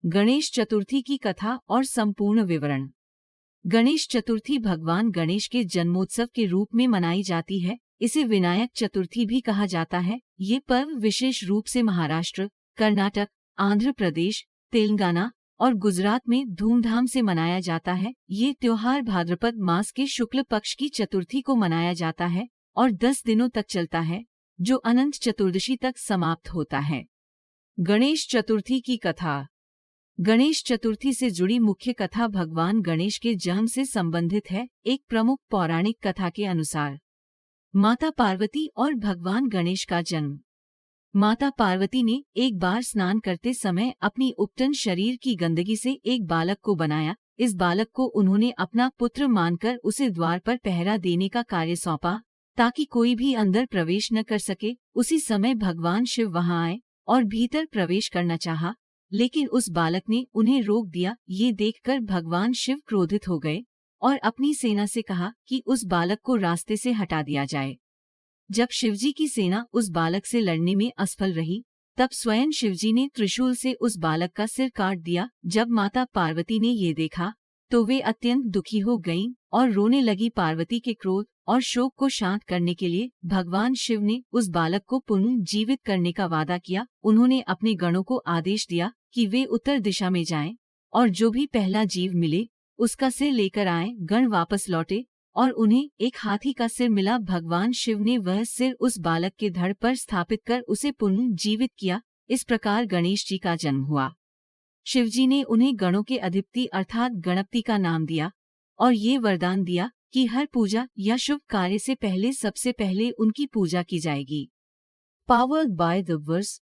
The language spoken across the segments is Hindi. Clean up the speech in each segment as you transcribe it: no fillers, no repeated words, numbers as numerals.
गणेश चतुर्थी की कथा और संपूर्ण विवरण। गणेश चतुर्थी भगवान गणेश के जन्मोत्सव के रूप में मनाई जाती है। इसे विनायक चतुर्थी भी कहा जाता है। ये पर्व विशेष रूप से महाराष्ट्र, कर्नाटक, आंध्र प्रदेश, तेलंगाना और गुजरात में धूमधाम से मनाया जाता है। ये त्योहार भाद्रपद मास के शुक्ल पक्ष की चतुर्थी को मनाया जाता है और 10 दिनों तक चलता है, जो अनंत चतुर्दशी तक समाप्त होता है। गणेश चतुर्थी की कथा। गणेश चतुर्थी से जुड़ी मुख्य कथा भगवान गणेश के जन्म से संबंधित है। एक प्रमुख पौराणिक कथा के अनुसार माता पार्वती और भगवान गणेश का जन्म। माता पार्वती ने एक बार स्नान करते समय अपनी उपटन शरीर की गंदगी से एक बालक को बनाया। इस बालक को उन्होंने अपना पुत्र मानकर उसे द्वार पर पहरा देने का कार्य सौंपा, ताकि कोई भी अंदर प्रवेश न कर सके। उसी समय भगवान शिव वहां आए और भीतर प्रवेश करना चाहा, लेकिन उस बालक ने उन्हें रोक दिया। ये देखकर भगवान शिव क्रोधित हो गए और अपनी सेना से कहा कि उस बालक को रास्ते से हटा दिया जाए। जब शिवजी की सेना उस बालक से लड़ने में असफल रही, तब स्वयं शिवजी ने त्रिशूल से उस बालक का सिर काट दिया। जब माता पार्वती ने ये देखा तो वे अत्यंत दुखी हो गईं और रोने लगी। पार्वती के क्रोध और शोक को शांत करने के लिए भगवान शिव ने उस बालक को पुनर्जीवित करने का वादा किया। उन्होंने अपने गणों को आदेश दिया कि वे उत्तर दिशा में जाएं और जो भी पहला जीव मिले उसका सिर लेकर आएं। गण वापस लौटे और उन्हें एक हाथी का सिर मिला। भगवान शिव ने वह सिर उस बालक के धड़ पर स्थापित कर उसे पुनर्जीवित किया। इस प्रकार गणेश जी का जन्म हुआ। शिवजी ने उन्हें गणों के अधिपति अर्थात गणपति का नाम दिया और ये वरदान दिया कि हर पूजा या शुभ कार्य से पहले सबसे पहले उनकी पूजा की जाएगी। Powered by the verse.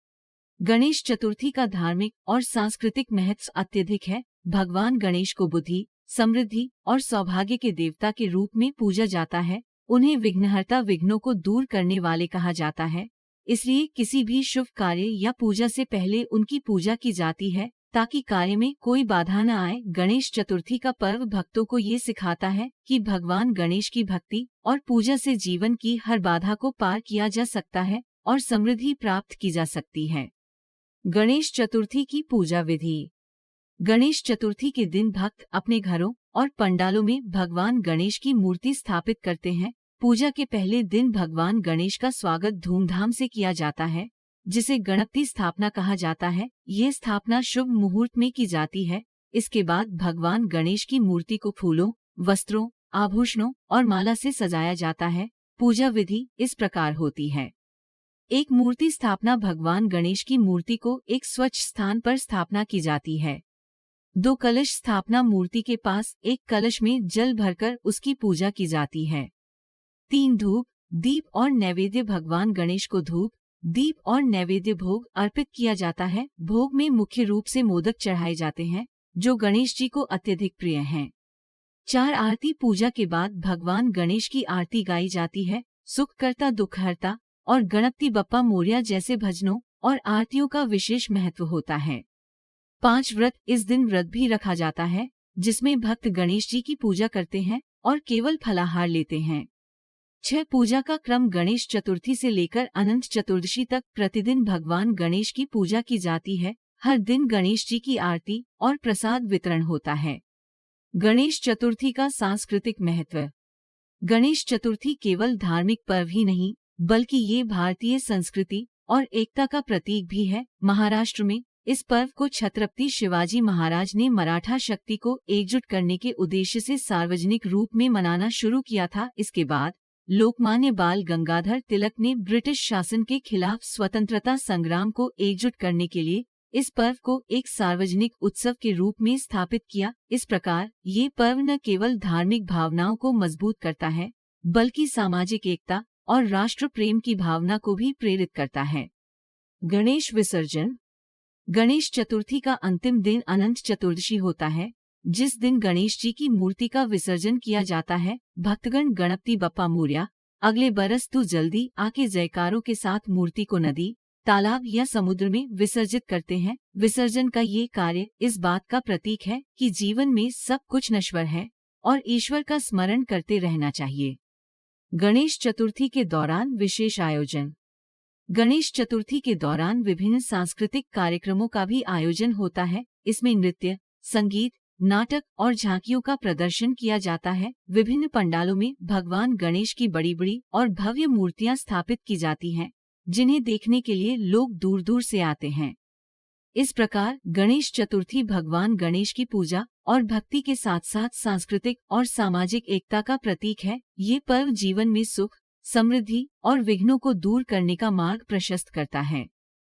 Ganesh Chaturthi का धार्मिक और सांस्कृतिक महत्व अत्यधिक है। भगवान गणेश को बुद्धि, समृद्धि और सौभाग्य के देवता के रूप में पूजा जाता है। उन्हें विघ्नहर्ता, विघ्नों को दूर करने वाले कहा जाता है। इसलिए किसी भी शुभ कार्य या पूजा से पहले उनकी पूजा की जाती है, ताकि कार्य में कोई बाधा न आए। गणेश चतुर्थी का पर्व भक्तों को ये सिखाता है कि भगवान गणेश की भक्ति और पूजा से जीवन की हर बाधा को पार किया जा सकता है और समृद्धि प्राप्त की जा सकती है। गणेश चतुर्थी की पूजा विधि। गणेश चतुर्थी के दिन भक्त अपने घरों और पंडालों में भगवान गणेश की मूर्ति स्थापित करते हैं। पूजा के पहले दिन भगवान गणेश का स्वागत धूमधाम से किया जाता है, जिसे गणपति स्थापना कहा जाता है। यह स्थापना शुभ मुहूर्त में की जाती है। इसके बाद भगवान गणेश की मूर्ति को फूलों, वस्त्रों, आभूषणों और माला से सजाया जाता है। पूजा विधि इस प्रकार होती है। एक मूर्ति स्थापना। भगवान गणेश की मूर्ति को एक स्वच्छ स्थान पर स्थापना की जाती है। 2 कलश स्थापना। मूर्ति के पास एक कलश में जल भरकर उसकी पूजा की जाती है। 3 धूप, दीप और नैवेद्य। भगवान गणेश को धूप, दीप और नैवेद्य भोग अर्पित किया जाता है। भोग में मुख्य रूप से मोदक चढ़ाए जाते हैं, जो गणेश जी को अत्यधिक प्रिय हैं। 4 आरती। पूजा के बाद भगवान गणेश की आरती गाई जाती है। सुखकर्ता, दुखहर्ता और गणपति बप्पा मोरया जैसे भजनों और आरतियों का विशेष महत्व होता है। 5 व्रत। इस दिन व्रत भी रखा जाता है, जिसमें भक्त गणेश जी की पूजा करते हैं और केवल फलाहार लेते हैं। 6 पूजा का क्रम। गणेश चतुर्थी से लेकर अनंत चतुर्दशी तक प्रतिदिन भगवान गणेश की पूजा की जाती है। हर दिन गणेश जी की आरती और प्रसाद वितरण होता है। गणेश चतुर्थी का सांस्कृतिक महत्व। गणेश चतुर्थी केवल धार्मिक पर्व ही नहीं, बल्कि ये भारतीय संस्कृति और एकता का प्रतीक भी है। महाराष्ट्र में इस पर्व को छत्रपति शिवाजी महाराज ने मराठा शक्ति को एकजुट करने के उद्देश्य से सार्वजनिक रूप में मनाना शुरू किया था। इसके बाद लोकमान्य बाल गंगाधर तिलक ने ब्रिटिश शासन के खिलाफ स्वतंत्रता संग्राम को एकजुट करने के लिए इस पर्व को एक सार्वजनिक उत्सव के रूप में स्थापित किया। इस प्रकार ये पर्व न केवल धार्मिक भावनाओं को मजबूत करता है, बल्कि सामाजिक एकता और राष्ट्र प्रेम की भावना को भी प्रेरित करता है। गणेश विसर्जन। गणेश चतुर्थी का अंतिम दिन अनंत चतुर्दशी होता है, जिस दिन गणेश जी की मूर्ति का विसर्जन किया जाता है। भक्तगण गणपति बप्पा मोरया, अगले बरस तू जल्दी आके जयकारों के साथ मूर्ति को नदी, तालाब या समुद्र में विसर्जित करते हैं। विसर्जन का ये कार्य इस बात का प्रतीक है कि जीवन में सब कुछ नश्वर है और ईश्वर का स्मरण करते रहना चाहिए। गणेश चतुर्थी के दौरान विशेष आयोजन। गणेश चतुर्थी के दौरान विभिन्न सांस्कृतिक कार्यक्रमों का भी आयोजन होता है। इसमें नृत्य, संगीत, नाटक और झांकियों का प्रदर्शन किया जाता है। विभिन्न पंडालों में भगवान गणेश की बड़ी-बड़ी और भव्य मूर्तियां स्थापित की जाती हैं, जिन्हें देखने के लिए लोग दूर-दूर से आते हैं। इस प्रकार गणेश चतुर्थी भगवान गणेश की पूजा और भक्ति के साथ-साथ सांस्कृतिक और सामाजिक एकता का प्रतीक है। ये पर्व जीवन में सुख, समृद्धि और विघ्नों को दूर करने का मार्ग प्रशस्त करता है।